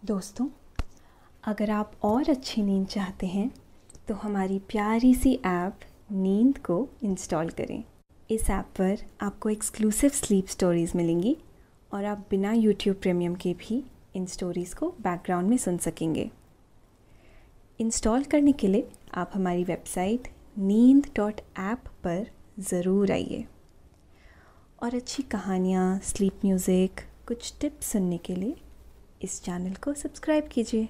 दोस्तों, अगर आप और अच्छी नींद चाहते हैं तो हमारी प्यारी सी ऐप नींद को इंस्टॉल करें। इस ऐप पर आपको एक्सक्लूसिव स्लीप स्टोरीज़ मिलेंगी और आप बिना यूट्यूब प्रीमियम के भी इन स्टोरीज़ को बैकग्राउंड में सुन सकेंगे। इंस्टॉल करने के लिए आप हमारी वेबसाइट neend.app पर ज़रूर आइए और अच्छी कहानियाँ, स्लीप म्यूज़िक, कुछ टिप्स सुनने के लिए इस चैनल को सब्सक्राइब कीजिए।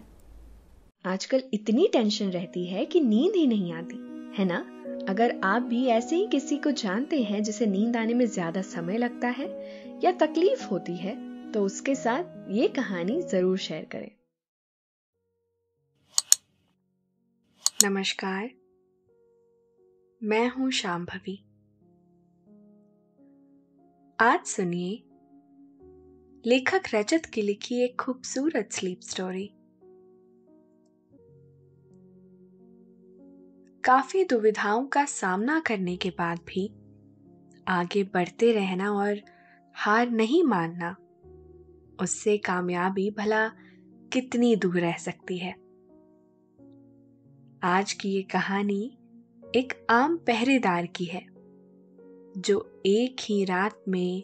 आजकल इतनी टेंशन रहती है कि नींद ही नहीं आती, है ना? अगर आप भी ऐसे ही किसी को जानते हैं जिसे नींद आने में ज्यादा समय लगता है या तकलीफ होती है, तो उसके साथ ये कहानी जरूर शेयर करें। नमस्कार, मैं हूं शांभवी। आज सुनिए लेखक रजत की लिखी एक खूबसूरत स्लीप स्टोरी। काफी दुविधाओं का सामना करने के बाद भी आगे बढ़ते रहना और हार नहीं मानना, उससे कामयाबी भला कितनी दूर रह सकती है। आज की ये कहानी एक आम पहरेदार की है जो एक ही रात में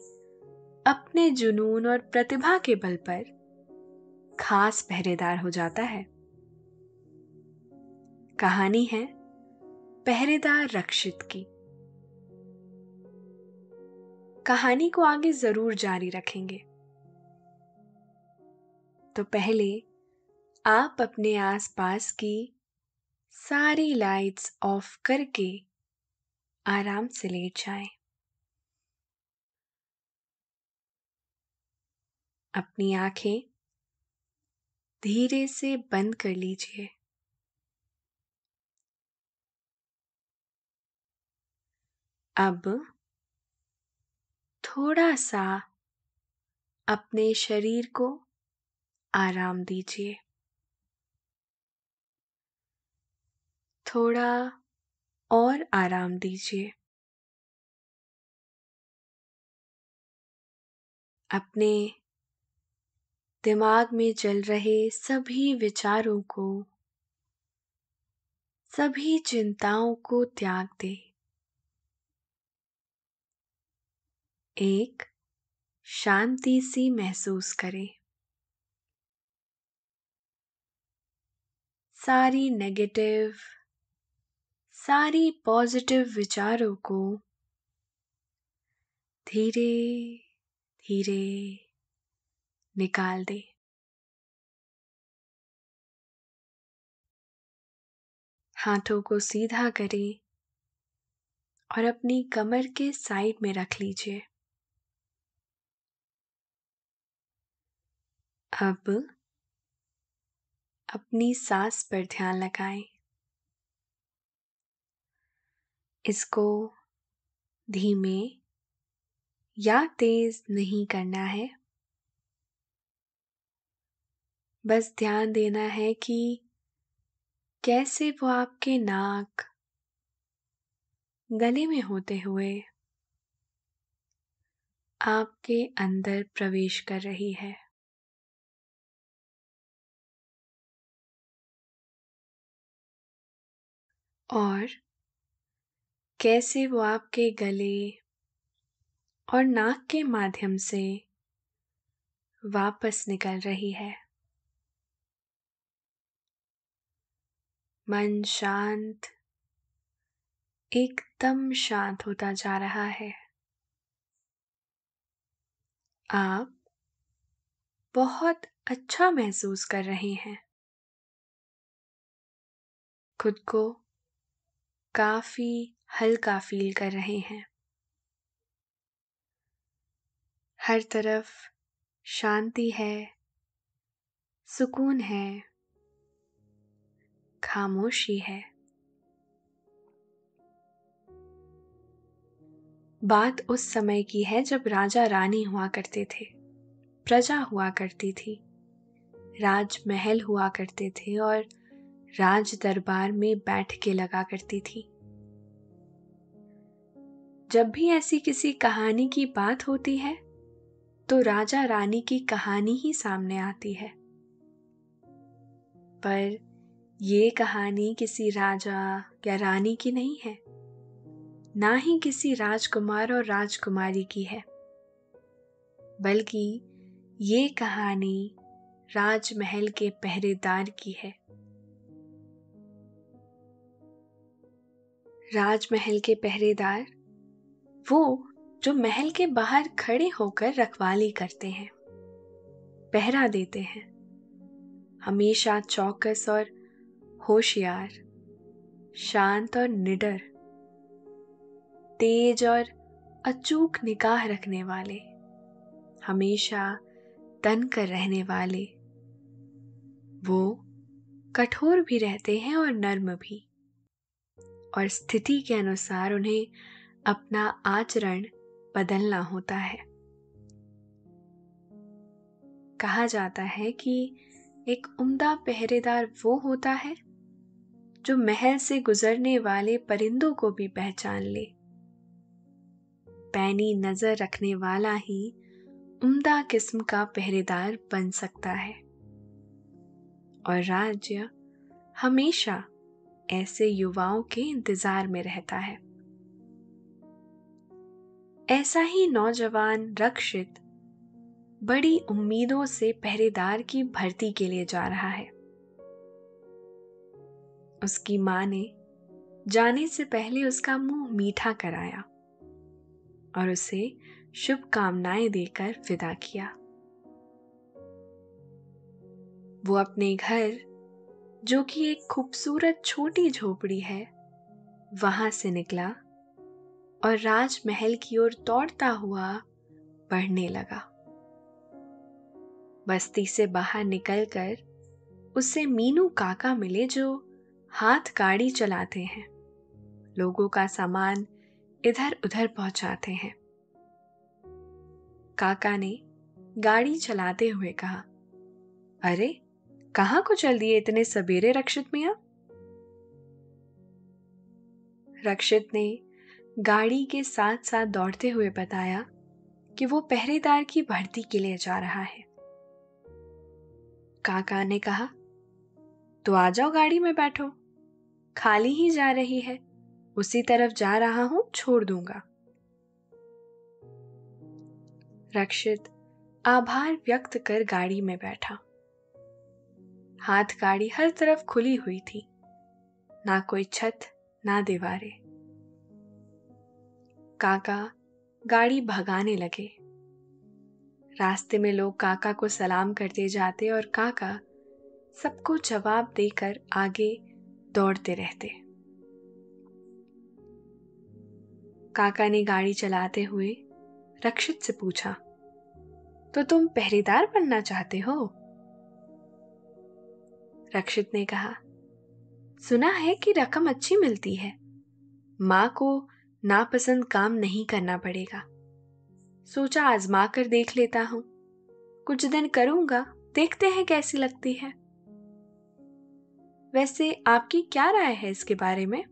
अपने जुनून और प्रतिभा के बल पर खास पहरेदार हो जाता है। कहानी है पहरेदार रक्षित की। कहानी को आगे जरूर जारी रखेंगे, तो पहले आप अपने आसपास की सारी लाइट्स ऑफ करके आराम से लेट जाएं। अपनी आंखें धीरे से बंद कर लीजिए। अब थोड़ा सा अपने शरीर को आराम दीजिए। थोड़ा और आराम दीजिए। अपने दिमाग में चल रहे सभी विचारों को, सभी चिंताओं को त्याग दें। एक शांति सी महसूस करें। सारी नेगेटिव, सारी पॉजिटिव विचारों को धीरे धीरे निकाल दें। हाथों को सीधा करें और अपनी कमर के साइड में रख लीजिए। अब अपनी सांस पर ध्यान लगाएं। इसको धीमे या तेज नहीं करना है। बस ध्यान देना है कि कैसे वो आपके नाक, गले में होते हुए आपके अंदर प्रवेश कर रही है। और कैसे वो आपके गले और नाक के माध्यम से वापस निकल रही है। मन शांत, एकदम शांत होता जा रहा है। आप बहुत अच्छा महसूस कर रहे हैं। खुद को काफी हल्का फील कर रहे हैं। हर तरफ शांति है, सुकून है, खामोशी है। बात उस समय की है जब राजा रानी हुआ करते थे, प्रजा हुआ करती थी, राजमहल हुआ करते थे और राज दरबार में बैठकें लगा करती थी। जब भी ऐसी किसी कहानी की बात होती है तो राजा रानी की कहानी ही सामने आती है। पर ये कहानी किसी राजा या रानी की नहीं है, ना ही किसी राजकुमार और राजकुमारी की है, बल्कि ये कहानी राजमहल के पहरेदार की है। राजमहल के पहरेदार वो जो महल के बाहर खड़े होकर रखवाली करते हैं, पहरा देते हैं, हमेशा चौकस और होशियार, शांत और निडर, तेज और अचूक निगाह रखने वाले, हमेशा तन कर रहने वाले। वो कठोर भी रहते हैं और नर्म भी, और स्थिति के अनुसार उन्हें अपना आचरण बदलना होता है। कहा जाता है कि एक उम्दा पहरेदार वो होता है जो महल से गुजरने वाले परिंदों को भी पहचान ले। पैनी नजर रखने वाला ही उम्दा किस्म का पहरेदार बन सकता है, और राज्य हमेशा ऐसे युवाओं के इंतजार में रहता है। ऐसा ही नौजवान रक्षित बड़ी उम्मीदों से पहरेदार की भर्ती के लिए जा रहा है। उसकी मां ने जाने से पहले उसका मुंह मीठा कराया और उसे शुभकामनाएं देकर विदा किया। वो अपने घर, जो कि एक खूबसूरत छोटी झोपड़ी है, वहां से निकला और राजमहल की ओर दौड़ता हुआ बढ़ने लगा। बस्ती से बाहर निकलकर उससे मीनू काका मिले, जो हाथ गाड़ी चलाते हैं, लोगों का सामान इधर उधर पहुंचाते हैं। काका ने गाड़ी चलाते हुए कहा, अरे कहाँ को चल दिए इतने सवेरे रक्षित मियां? रक्षित ने गाड़ी के साथ साथ दौड़ते हुए बताया कि वो पहरेदार की भर्ती के लिए जा रहा है। काका ने कहा, तो आ जाओ, गाड़ी में बैठो, खाली ही जा रही है, उसी तरफ जा रहा हूं, छोड़ दूंगा। रक्षित आभार व्यक्त कर गाड़ी में बैठा। हाथ गाड़ी हर तरफ खुली हुई थी, ना कोई छत ना दीवारें। काका गाड़ी भगाने लगे। रास्ते में लोग काका को सलाम करते जाते और काका सबको जवाब देकर आगे दौड़ते रहते। काका ने गाड़ी चलाते हुए रक्षित से पूछा, तो तुम पहरेदार बनना चाहते हो? रक्षित ने कहा, सुना है कि रकम अच्छी मिलती है, मां को नापसंद काम नहीं करना पड़ेगा, सोचा आजमा कर देख लेता हूं, कुछ दिन करूंगा, देखते हैं कैसी लगती है। वैसे आपकी क्या राय है इसके बारे में?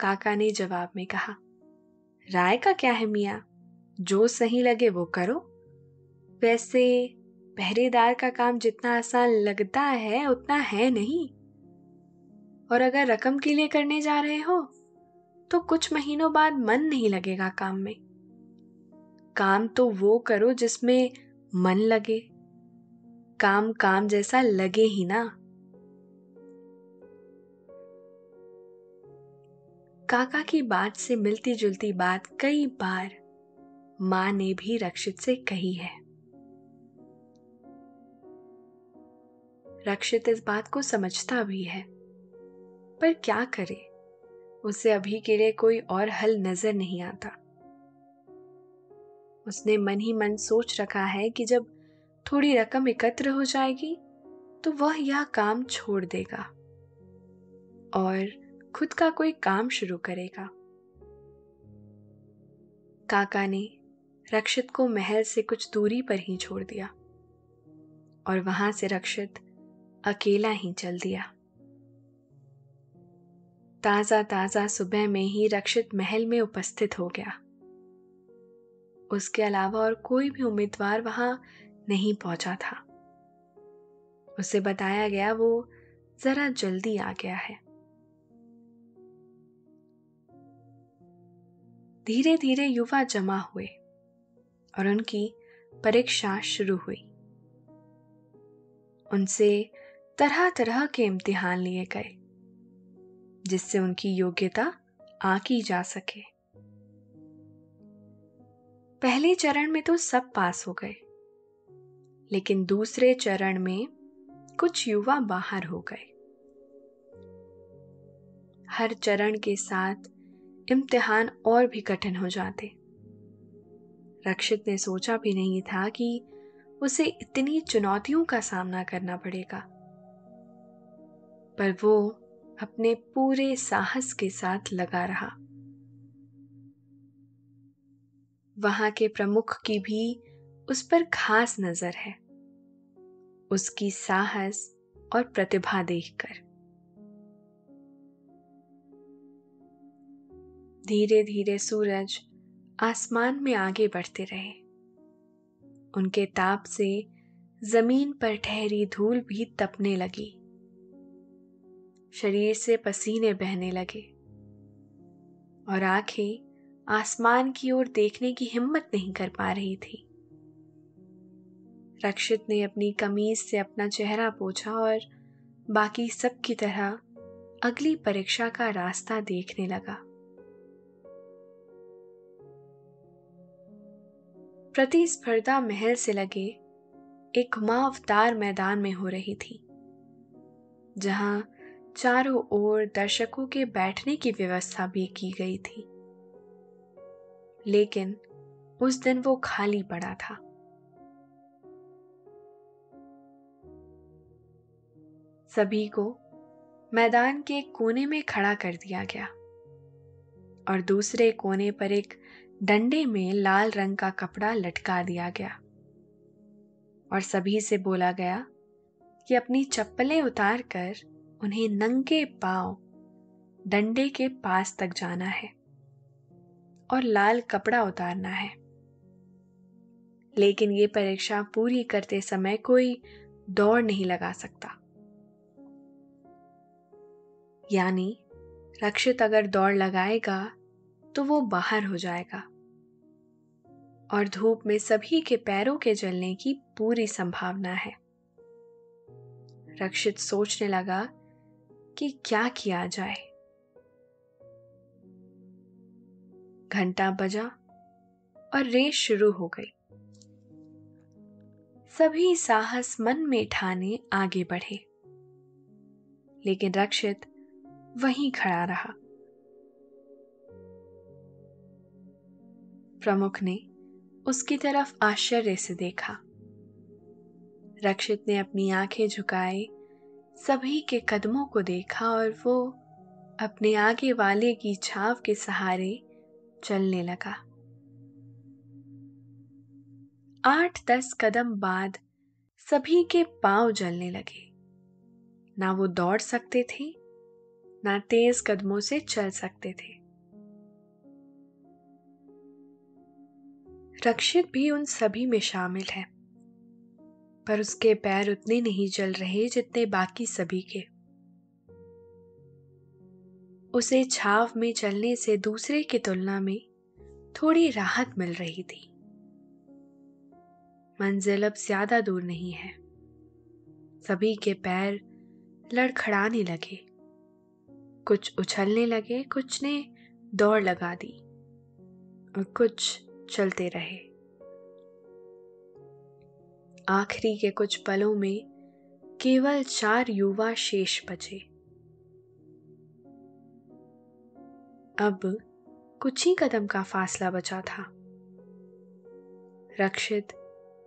काका ने जवाब में कहा, राय का क्या है मियां, जो सही लगे वो करो। वैसे पहरेदार का काम जितना आसान लगता है उतना है नहीं, और अगर रकम के लिए करने जा रहे हो तो कुछ महीनों बाद मन नहीं लगेगा काम में। काम तो वो करो जिसमें मन लगे, काम काम जैसा लगे ही ना। काका की बात से मिलती जुलती बात कई बार मां ने भी रक्षित से कही है। रक्षित इस बात को समझता भी है, पर क्या करे, उसे अभी के लिए कोई और हल नजर नहीं आता। उसने मन ही मन सोच रखा है कि जब थोड़ी रकम एकत्र हो जाएगी तो वह यह काम छोड़ देगा और खुद का कोई काम शुरू करेगा। काका ने रक्षित को महल से कुछ दूरी पर ही छोड़ दिया और वहां से रक्षित अकेला ही चल दिया। ताजा ताजा सुबह में ही रक्षित महल में उपस्थित हो गया। उसके अलावा और कोई भी उम्मीदवार वहां नहीं पहुंचा था। उसे बताया गया वो जरा जल्दी आ गया है। धीरे धीरे युवा जमा हुए और उनकी परीक्षा शुरू हुई। उनसे तरह तरह के इम्तिहान लिए गए जिससे उनकी योग्यता आंकी जा सके। पहले चरण में तो सब पास हो गए, लेकिन दूसरे चरण में कुछ युवा बाहर हो गए। हर चरण के साथ इम्तिहान और भी कठिन हो जाते। रक्षित ने सोचा भी नहीं था कि उसे इतनी चुनौतियों का सामना करना पड़ेगा, पर वो अपने पूरे साहस के साथ लगा रहा। वहां के प्रमुख की भी उस पर खास नजर है, उसकी साहस और प्रतिभा देखकर। धीरे धीरे सूरज आसमान में आगे बढ़ते रहे। उनके ताप से जमीन पर ठहरी धूल भी तपने लगी। शरीर से पसीने बहने लगे और आंखें आसमान की ओर देखने की हिम्मत नहीं कर पा रही थी। रक्षित ने अपनी कमीज से अपना चेहरा पोंछा और बाकी सब की तरह अगली परीक्षा का रास्ता देखने लगा। प्रतिस्पर्धा महल से लगे एक घुमावदार मैदान में हो रही थी, जहां चारों ओर दर्शकों के बैठने की व्यवस्था भी की गई थी। लेकिन उस दिन वो खाली पड़ा था। सभी को मैदान के एक कोने में खड़ा कर दिया गया और दूसरे कोने पर एक डंडे में लाल रंग का कपड़ा लटका दिया गया और सभी से बोला गया कि अपनी चप्पलें उतारकर उन्हें नंगे पांव डंडे के पास तक जाना है और लाल कपड़ा उतारना है। लेकिन ये परीक्षा पूरी करते समय कोई दौड़ नहीं लगा सकता। यानी रक्षित अगर दौड़ लगाएगा तो वो बाहर हो जाएगा और धूप में सभी के पैरों के जलने की पूरी संभावना है। रक्षित सोचने लगा कि क्या किया जाए। घंटा बजा और रेस शुरू हो गई। सभी साहस मन में ठाने आगे बढ़े, लेकिन रक्षित वहीं खड़ा रहा। प्रमुख ने उसकी तरफ आश्चर्य से देखा। रक्षित ने अपनी आंखें झुकाए सभी के कदमों को देखा और वो अपने आगे वाले की छाव के सहारे चलने लगा। 8-10 कदम बाद सभी के पांव जलने लगे। ना वो दौड़ सकते थे, ना तेज कदमों से चल सकते थे। रक्षित भी उन सभी में शामिल है, पर उसके पैर उतने नहीं जल रहे जितने बाकी सभी के। उसे छाव में चलने से दूसरे की तुलना में थोड़ी राहत मिल रही थी। मंजिल अब ज्यादा दूर नहीं है। सभी के पैर लड़खड़ाने लगे। कुछ उछलने लगे, कुछ ने दौड़ लगा दी और कुछ चलते रहे। आखिरी के कुछ पलों में केवल 4 युवा शेष बचे। अब कुछ ही कदम का फासला बचा था। रक्षित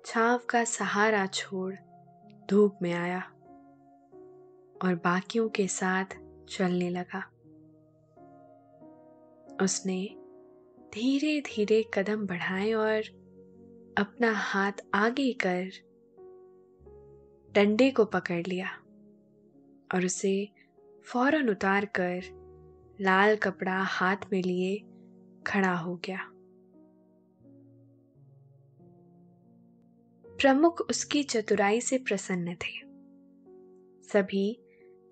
छाव का सहारा छोड़ धूप में आया और बाकियों के साथ चलने लगा। उसने धीरे धीरे कदम बढ़ाए और अपना हाथ आगे कर डंडे को पकड़ लिया और उसे फौरन उतार कर लाल कपड़ा हाथ में लिए खड़ा हो गया। प्रमुख उसकी चतुराई से प्रसन्न थे। सभी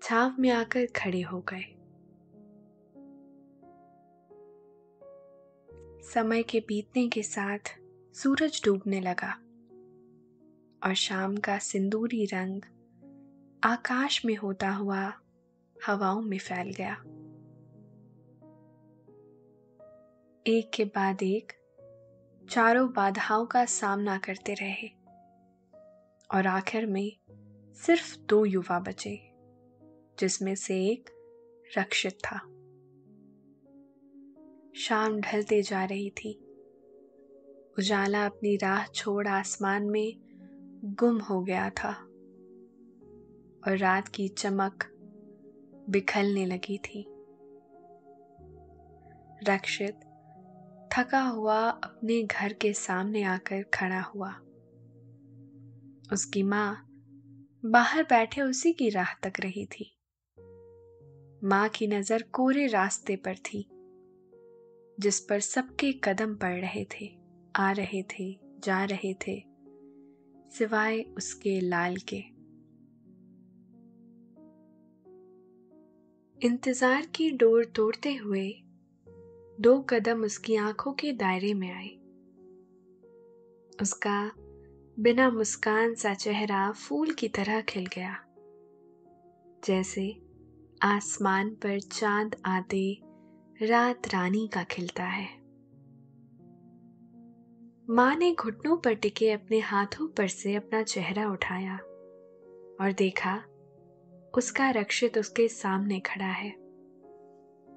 छाव में आकर खड़े हो गए। समय के बीतने के साथ सूरज डूबने लगा और शाम का सिंदूरी रंग आकाश में होता हुआ हवाओं में फैल गया। एक के बाद एक चारों बाधाओं का सामना करते रहे और आखिर में सिर्फ 2 युवा बचे, जिसमें से एक रक्षित था। शाम ढलते जा रही थी। उजाला अपनी राह छोड़ आसमान में गुम हो गया था और रात की चमक बिखरने लगी थी। रक्षित थका हुआ अपने घर के सामने आकर खड़ा हुआ। उसकी माँ बाहर बैठे उसी की राह तक रही थी। माँ की नजर कोरे रास्ते पर थी, जिस पर सबके कदम पड़ रहे थे, आ रहे थे, जा रहे थे, सिवाय उसके लाल के। इंतजार की डोर तोड़ते हुए 2 कदम उसकी आंखों के दायरे में आए। उसका बिना मुस्कान सा चेहरा फूल की तरह खिल गया, जैसे आसमान पर चांद आते रात रानी का खिलता है। माँ ने घुटनों पर टिके अपने हाथों पर से अपना चेहरा उठाया और देखा उसका रक्षित उसके सामने खड़ा है।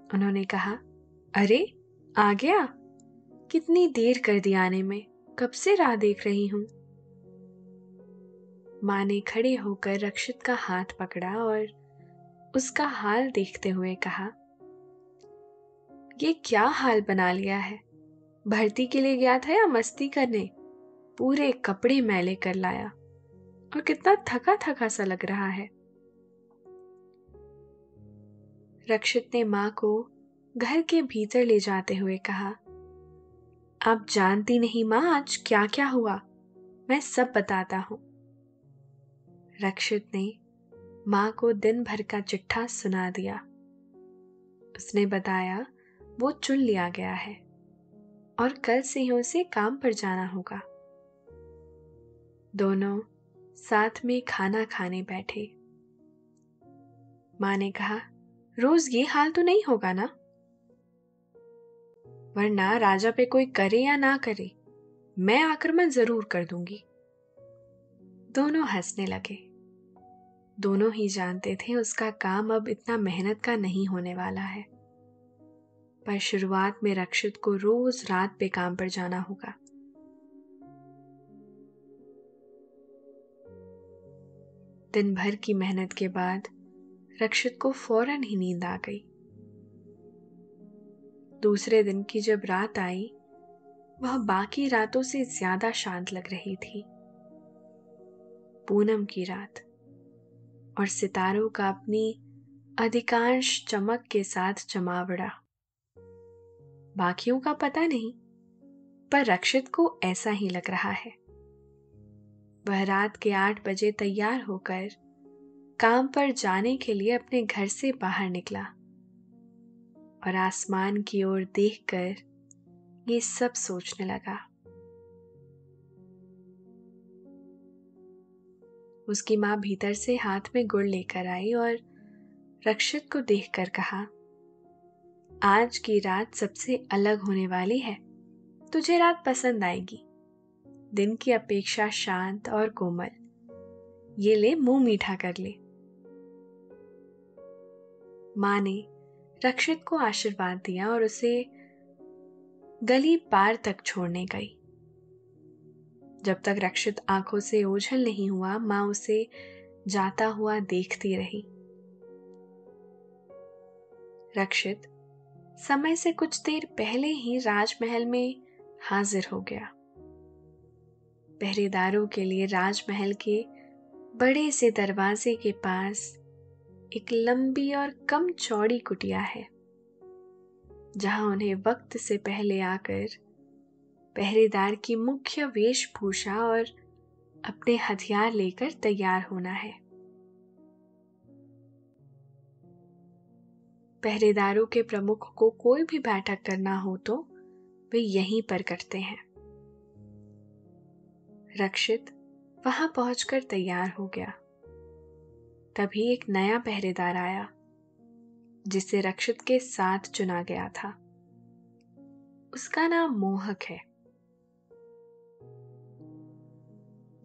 उन्होंने कहा, अरे आ गया, कितनी देर कर दी आने में, कब से राह देख रही हूं। माँ ने खड़े होकर रक्षित का हाथ पकड़ा और उसका हाल देखते हुए कहा, ये क्या हाल बना लिया है, भर्ती के लिए गया था या मस्ती करने? पूरे कपड़े मैले कर लाया और कितना थका थका सा लग रहा है। रक्षित ने माँ को घर के भीतर ले जाते हुए कहा, आप जानती नहीं माँ आज क्या क्या हुआ, मैं सब बताता हूं। रक्षित ने माँ को दिन भर का चिट्ठा सुना दिया। उसने बताया वो चुन लिया गया है और कल से ही उसे काम पर जाना होगा। दोनों साथ में खाना खाने बैठे। माँ ने कहा, रोज ये हाल तो नहीं होगा ना, वरना राजा पे कोई करे या ना करे, मैं आक्रमण जरूर कर दूंगी। दोनों हंसने लगे। दोनों ही जानते थे उसका काम अब इतना मेहनत का नहीं होने वाला है, पर शुरुआत में रक्षित को रोज रात पे काम पर जाना होगा। दिन भर की मेहनत के बाद रक्षित को फौरन ही नींद आ गई। दूसरे दिन की जब रात आई, वह बाकी रातों से ज्यादा शांत लग रही थी। पूनम की रात और सितारों का अपनी अधिकांश चमक के साथ जमावड़ा। बाकियों का पता नहीं, पर रक्षित को ऐसा ही लग रहा है। वह रात के 8 बजे तैयार होकर काम पर जाने के लिए अपने घर से बाहर निकला और आसमान की ओर देखकर ये सब सोचने लगा। उसकी माँ भीतर से हाथ में गुड़ लेकर आई और रक्षित को देखकर कहा, आज की रात सबसे अलग होने वाली है, तुझे रात पसंद आएगी, दिन की अपेक्षा शांत और कोमल। ये ले, मुंह मीठा कर ले। माँ ने रक्षित को आशीर्वाद दिया और उसे गली पार तक छोड़ने गई। जब तक रक्षित आंखों से ओझल नहीं हुआ, माँ उसे जाता हुआ देखती रही। रक्षित समय से कुछ देर पहले ही राजमहल में हाजिर हो गया। पहरेदारों के लिए राजमहल के बड़े से दरवाजे के पास एक लंबी और कम चौड़ी कुटिया है, जहां उन्हें वक्त से पहले आकर पहरेदार की मुख्य वेशभूषा और अपने हथियार लेकर तैयार होना है। पहरेदारों के प्रमुख को कोई भी बैठक करना हो तो वे यहीं पर करते हैं। रक्षित वहां पहुंचकर तैयार हो गया। तभी एक नया पहरेदार आया जिसे रक्षित के साथ चुना गया था। उसका नाम मोहक है।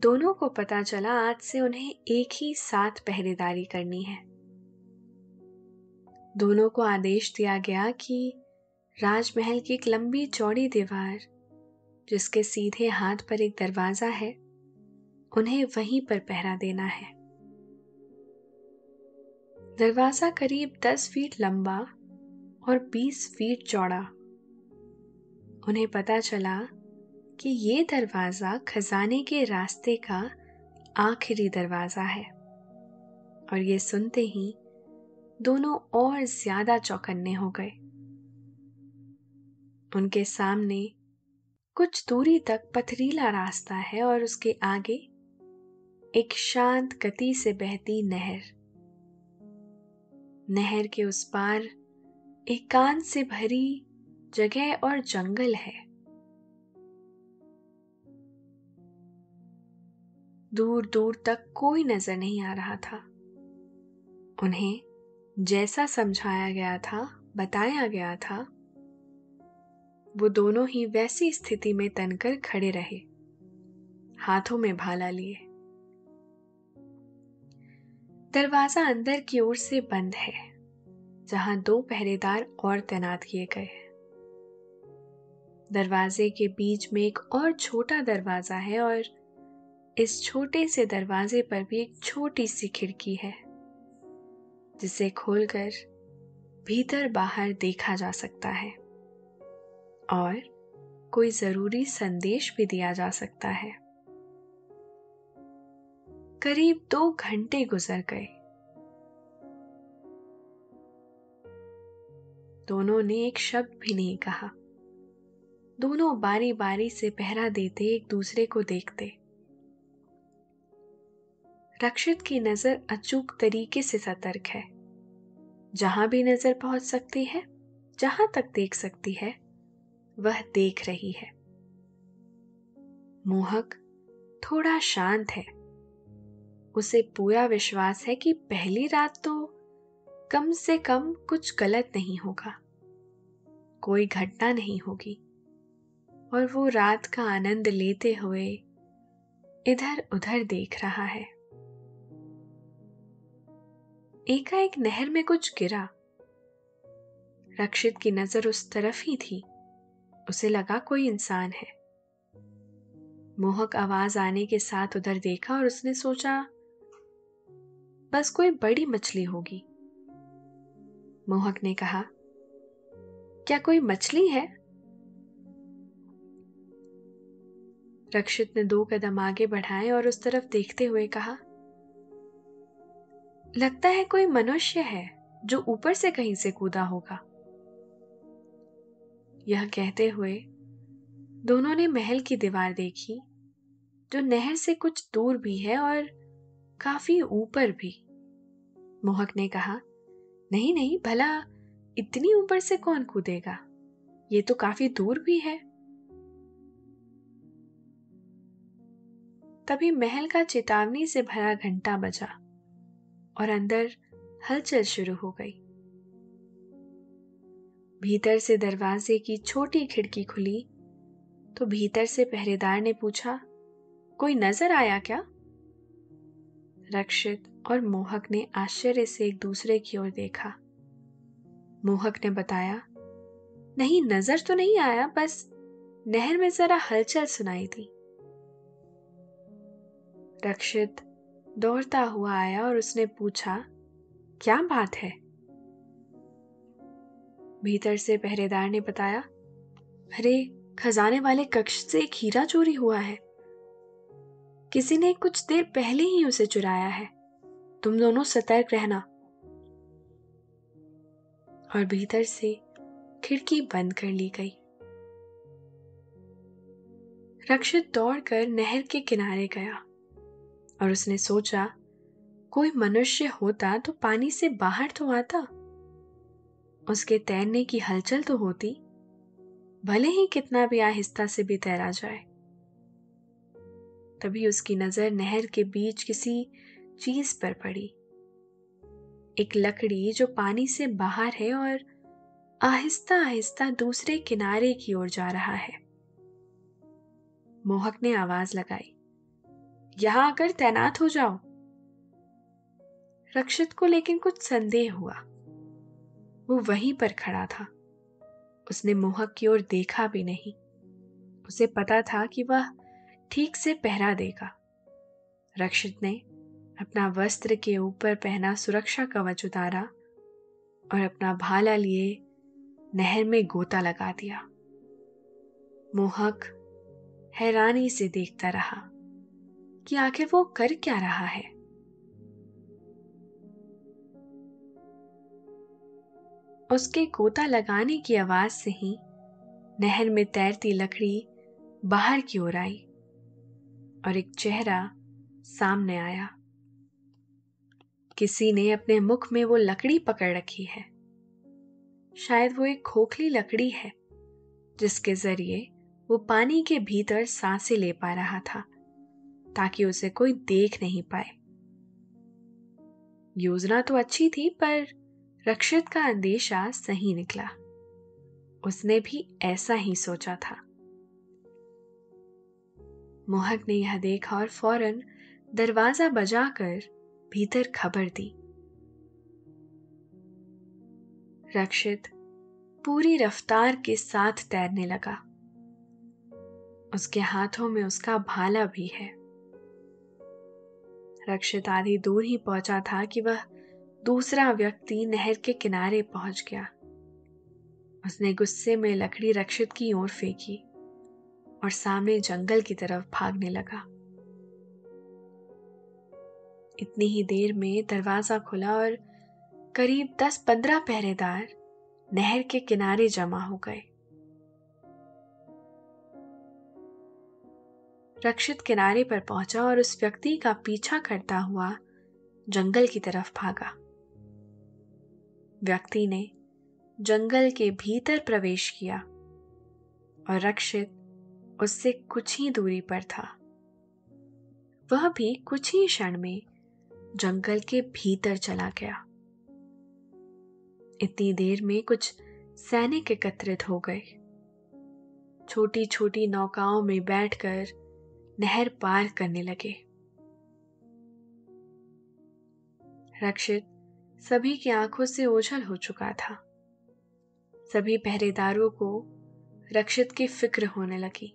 दोनों को पता चला आज से उन्हें एक ही साथ पहरेदारी करनी है। दोनों को आदेश दिया गया कि राजमहल की एक लंबी चौड़ी दीवार जिसके सीधे हाथ पर एक दरवाजा है, उन्हें वहीं पर पहरा देना है। दरवाजा करीब 10 फीट लंबा और 20 फीट चौड़ा। उन्हें पता चला कि ये दरवाजा खजाने के रास्ते का आखिरी दरवाजा है, और ये सुनते ही दोनों और ज्यादा चौकन्ने हो गए। उनके सामने कुछ दूरी तक पथरीला रास्ता है और उसके आगे एक शांत गति से बहती नहर। नहर के उस पार एकांत से भरी जगह और जंगल है। दूर दूर तक कोई नजर नहीं आ रहा था। उन्हें जैसा समझाया गया था, बताया गया था, वो दोनों ही वैसी स्थिति में तनकर खड़े रहे, हाथों में भाला लिए। दरवाजा अंदर की ओर से बंद है, जहां 2 पहरेदार और तैनात किए गए हैं। दरवाजे के बीच में एक और छोटा दरवाजा है और इस छोटे से दरवाजे पर भी एक छोटी सी खिड़की है, जिसे खोलकर भीतर बाहर देखा जा सकता है और कोई जरूरी संदेश भी दिया जा सकता है। करीब 2 घंटे गुजर गए। दोनों ने एक शब्द भी नहीं कहा। दोनों बारी बारी से पहरा देते, एक दूसरे को देखते। रक्षित की नजर अचूक तरीके से सतर्क है। जहां भी नजर पहुंच सकती है, जहां तक देख सकती है, वह देख रही है। मोहक थोड़ा शांत है। उसे पूरा विश्वास है कि पहली रात तो कम से कम कुछ गलत नहीं होगा, कोई घटना नहीं होगी, और वो रात का आनंद लेते हुए इधर उधर देख रहा है। एकाएक नहर में कुछ गिरा। रक्षित की नजर उस तरफ ही थी। उसे लगा कोई इंसान है। मोहक आवाज आने के साथ उधर देखा और उसने सोचा बस कोई बड़ी मछली होगी। मोहक ने कहा, क्या कोई मछली है? रक्षित ने 2 कदम आगे बढ़ाए और उस तरफ देखते हुए कहा, लगता है कोई मनुष्य है जो ऊपर से कहीं से कूदा होगा। यह कहते हुए दोनों ने महल की दीवार देखी, जो नहर से कुछ दूर भी है और काफी ऊपर भी। मोहक ने कहा, नहीं नहीं, भला इतनी ऊपर से कौन कूदेगा? ये तो काफी दूर भी है। तभी महल का चेतावनी से भरा घंटा बजा और अंदर हलचल शुरू हो गई। भीतर से दरवाजे की छोटी खिड़की खुली तो भीतर से पहरेदार ने पूछा, कोई नजर आया क्या? रक्षित और मोहक ने आश्चर्य से एक दूसरे की ओर देखा। मोहक ने बताया, नहीं, नजर तो नहीं आया, बस नहर में जरा हलचल सुनाई दी। रक्षित दौड़ता हुआ आया और उसने पूछा, क्या बात है? भीतर से पहरेदार ने बताया, अरे, खजाने वाले कक्ष से एक हीरा चोरी हुआ है। किसी ने कुछ देर पहले ही उसे चुराया है। तुम दोनों सतर्क रहना। और भीतर से खिड़की बंद कर ली गई। रक्षित दौड़कर नहर के किनारे गया और उसने सोचा, कोई मनुष्य होता तो पानी से बाहर तो आता। उसके तैरने की हलचल तो होती, भले ही कितना भी आहिस्ता से भी तैरा जाए। तभी उसकी नजर नहर के बीच किसी चीज पर पड़ी, एक लकड़ी जो पानी से बाहर है और आहिस्ता आहिस्ता दूसरे किनारे की ओर जा रहा है। मोहक ने आवाज लगाई, यहां आकर तैनात हो जाओ। रक्षित को लेकिन कुछ संदेह हुआ। वो वहीं पर खड़ा था। उसने मोहक की ओर देखा भी नहीं। उसे पता था कि वह ठीक से पहरा देगा। रक्षित ने अपना वस्त्र के ऊपर पहना सुरक्षा कवच उतारा और अपना भाला लिए नहर में गोता लगा दिया। मोहक हैरानी से देखता रहा कि आखिर वो कर क्या रहा है। उसके गोता लगाने की आवाज से ही नहर में तैरती लकड़ी बाहर की ओर आई और एक चेहरा सामने आया। किसी ने अपने मुख में वो लकड़ी पकड़ रखी है। शायद वो एक खोखली लकड़ी है जिसके जरिए वो पानी के भीतर सांसें ले पा रहा था ताकि उसे कोई देख नहीं पाए। योजना तो अच्छी थी, पर रक्षित का अंदेशा सही निकला। उसने भी ऐसा ही सोचा था। मोहक ने यह देखा और फौरन दरवाजा बजाकर भीतर खबर दी। रक्षित पूरी रफ्तार के साथ तैरने लगा। उसके हाथों में उसका भाला भी है। रक्षित आधी दूर ही पहुंचा था कि वह दूसरा व्यक्ति नहर के किनारे पहुंच गया। उसने गुस्से में लकड़ी रक्षित की ओर फेंकी और सामने जंगल की तरफ भागने लगा। इतनी ही देर में दरवाजा खुला और करीब 10-15 पहरेदार नहर के किनारे जमा हो गए। रक्षित किनारे पर पहुंचा और उस व्यक्ति का पीछा करता हुआ जंगल की तरफ भागा। व्यक्ति ने जंगल के भीतर प्रवेश किया और रक्षित उससे कुछ ही दूरी पर था। वह भी कुछ ही क्षण में जंगल के भीतर चला गया। इतनी देर में कुछ सैनिक एकत्रित हो गए। छोटी छोटी नौकाओं में बैठकर नहर पार करने लगे। रक्षित सभी की आंखों से ओझल हो चुका था। सभी पहरेदारों को रक्षित की फिक्र होने लगी।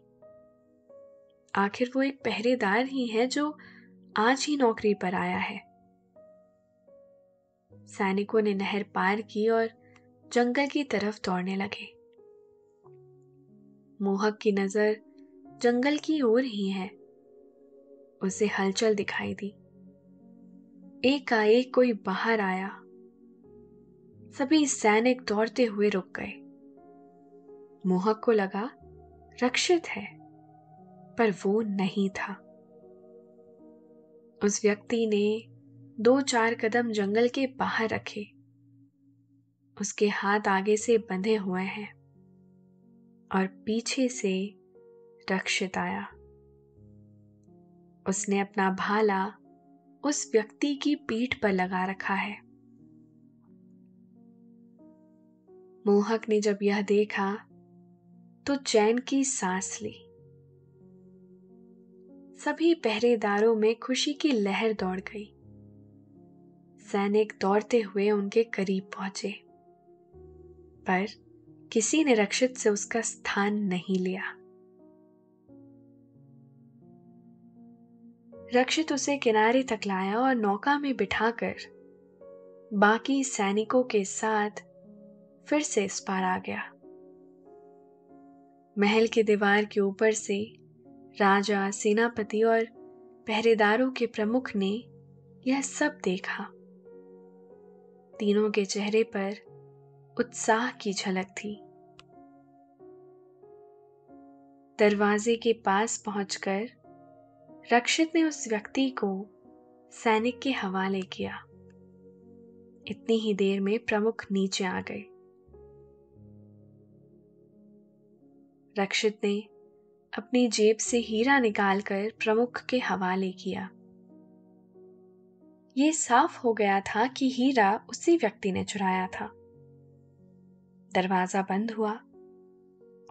आखिर वो एक पहरेदार ही है जो आज ही नौकरी पर आया है। सैनिकों ने नहर पार की और जंगल की तरफ दौड़ने लगे। मोहक की नजर जंगल की ओर ही है। उसे हलचल दिखाई दी। एकाएक कोई बाहर आया। सभी सैनिक दौड़ते हुए रुक गए। मोहक को लगा रक्षित है, पर वो नहीं था। उस व्यक्ति ने 2-4 कदम जंगल के बाहर रखे। उसके हाथ आगे से बंधे हुए हैं और पीछे से रक्षित आया। उसने अपना भाला उस व्यक्ति की पीठ पर लगा रखा है। मोहक ने जब यह देखा तो चैन की सांस ली। सभी पहरेदारों में खुशी की लहर दौड़ गई। सैनिक दौड़ते हुए उनके करीब पहुंचे, पर किसी ने रक्षित से उसका स्थान नहीं लिया। रक्षित उसे किनारे तक लाया और नौका में बिठाकर बाकी सैनिकों के साथ फिर से इस पार आ गया। महल की दीवार के ऊपर से राजा, सेनापति और पहरेदारों के प्रमुख ने यह सब देखा। तीनों के चेहरे पर उत्साह की झलक थी। दरवाजे के पास पहुंचकर रक्षित ने उस व्यक्ति को सैनिक के हवाले किया। इतनी ही देर में प्रमुख नीचे आ गए। रक्षित ने अपनी जेब से हीरा निकालकर प्रमुख के हवाले किया। ये साफ हो गया था कि हीरा उसी व्यक्ति ने चुराया था। दरवाजा बंद हुआ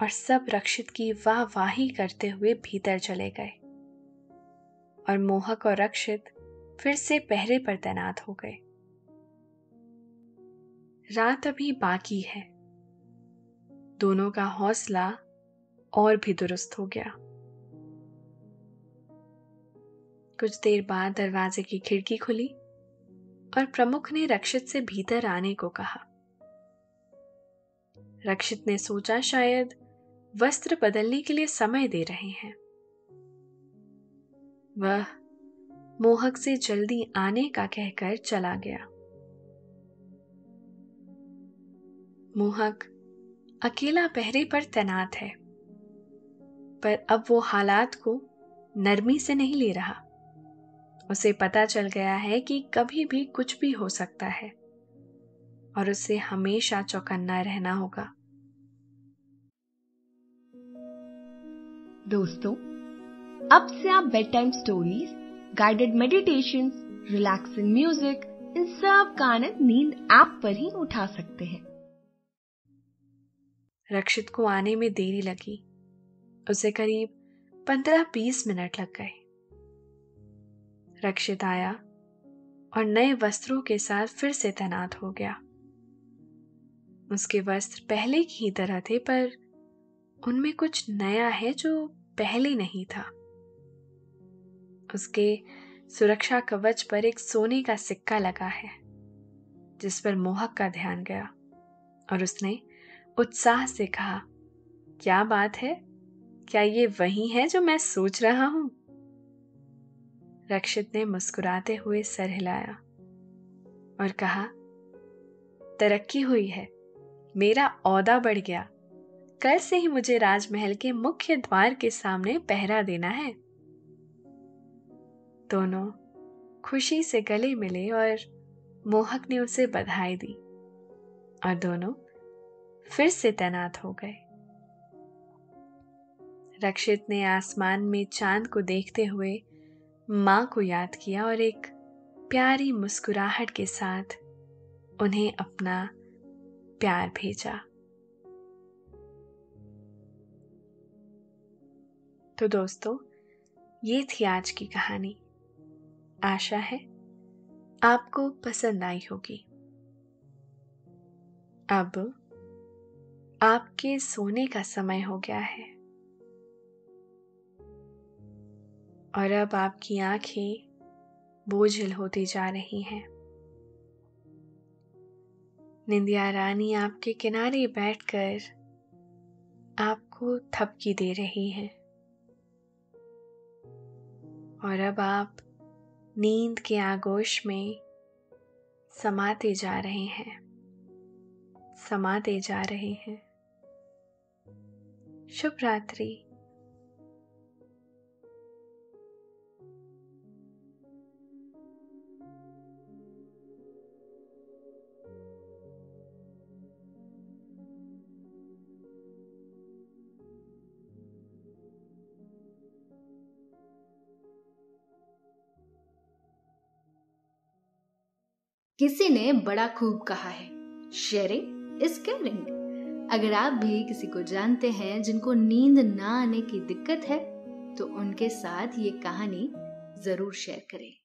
और सब रक्षित की वाहवाही करते हुए भीतर चले गए और मोहक और रक्षित फिर से पहरे पर तैनात हो गए। रात अभी बाकी है। दोनों का हौसला और भी दुरुस्त हो गया। कुछ देर बाद दरवाजे की खिड़की खुली और प्रमुख ने रक्षित से भीतर आने को कहा। रक्षित ने सोचा शायद वस्त्र बदलने के लिए समय दे रहे हैं। वह मोहक से जल्दी आने का कहकर चला गया। मोहक अकेला पहरे पर तैनात है, पर अब वो हालात को नरमी से नहीं ले रहा। उसे पता चल गया है कि कभी भी कुछ भी हो सकता है और उसे हमेशा चौकन्ना रहना होगा। दोस्तों, अब से आप bedtime stories, guided meditation, relaxing music, इन सब का आनंद नींद ऐप पर ही उठा सकते हैं। रक्षित को आने में देरी लगी। उसे करीब 15-20 मिनट लग गए। रक्षित आया और नए वस्त्रों के साथ फिर से तैनात हो गया। उसके वस्त्र पहले की ही तरह थे, पर उनमें कुछ नया है जो पहले नहीं था। उसके सुरक्षा कवच पर एक सोने का सिक्का लगा है, जिस पर मोहक का ध्यान गया और उसने उत्साह से कहा, क्या बात है? क्या ये वही है जो मैं सोच रहा हूं? रक्षित ने मुस्कुराते हुए सर हिलाया और कहा, तरक्की हुई है, मेरा ओहदा बढ़ गया। कल से ही मुझे राजमहल के मुख्य द्वार के सामने पहरा देना है। दोनों खुशी से गले मिले और मोहक ने उसे बधाई दी और दोनों फिर से तैनात हो गए। रक्षित ने आसमान में चांद को देखते हुए मां को याद किया और एक प्यारी मुस्कुराहट के साथ उन्हें अपना प्यार भेजा। तो दोस्तों, ये थी आज की कहानी। आशा है आपको पसंद आई होगी। अब आपके सोने का समय हो गया है और अब आपकी आंखें बोझिल होती जा रही हैं। निंदिया रानी आपके किनारे बैठकर आपको थपकी दे रही है और अब आप नींद के आगोश में समाते जा रहे हैं। शुभ रात्रि। किसी ने बड़ा खूब कहा है, शेयरिंग इज केयरिंग। अगर आप भी किसी को जानते हैं जिनको नींद ना आने की दिक्कत है, तो उनके साथ ये कहानी जरूर शेयर करें।